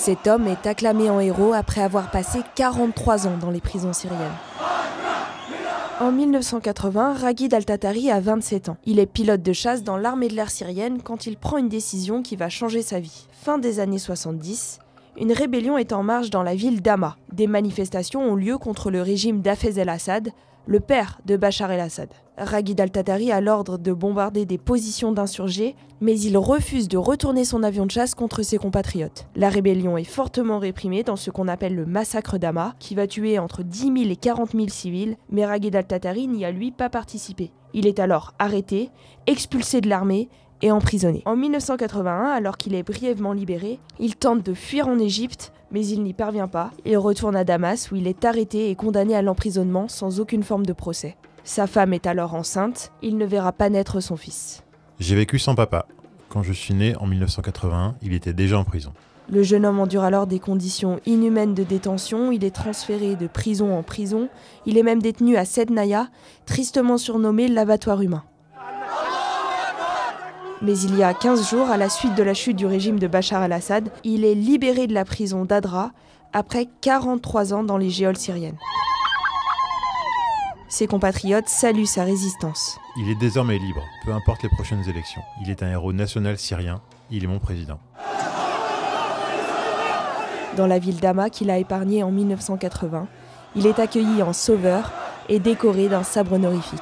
Cet homme est acclamé en héros après avoir passé 43 ans dans les prisons syriennes. En 1980, Raghid Al-Tatari a 27 ans. Il est pilote de chasse dans l'armée de l'air syrienne quand il prend une décision qui va changer sa vie. Fin des années 70, une rébellion est en marche dans la ville d'Hama. Des manifestations ont lieu contre le régime d'Hafez el-Assad, le père de Bachar el-Assad. Raghid Al-Tatari a l'ordre de bombarder des positions d'insurgés, mais il refuse de retourner son avion de chasse contre ses compatriotes. La rébellion est fortement réprimée dans ce qu'on appelle le massacre d'Hama, qui va tuer entre 10 000 et 40 000 civils, mais Raghid Al-Tatari n'y a lui pas participé. Il est alors arrêté, expulsé de l'armée et emprisonné. En 1981, alors qu'il est brièvement libéré, il tente de fuir en Égypte, mais il n'y parvient pas. Il retourne à Damas où il est arrêté et condamné à l'emprisonnement sans aucune forme de procès. Sa femme est alors enceinte, il ne verra pas naître son fils. J'ai vécu sans papa. Quand je suis né en 1981, il était déjà en prison. Le jeune homme endure alors des conditions inhumaines de détention, il est transféré de prison en prison, il est même détenu à Sednaya, tristement surnommé l'abattoir humain. Mais il y a 15 jours, à la suite de la chute du régime de Bachar el-Assad, il est libéré de la prison d'Adra après 43 ans dans les geôles syriennes. Ses compatriotes saluent sa résistance. Il est désormais libre, peu importe les prochaines élections. Il est un héros national syrien, il est mon président. Dans la ville d'Hama qu'il a épargnée en 1980, il est accueilli en sauveur et décoré d'un sabre honorifique.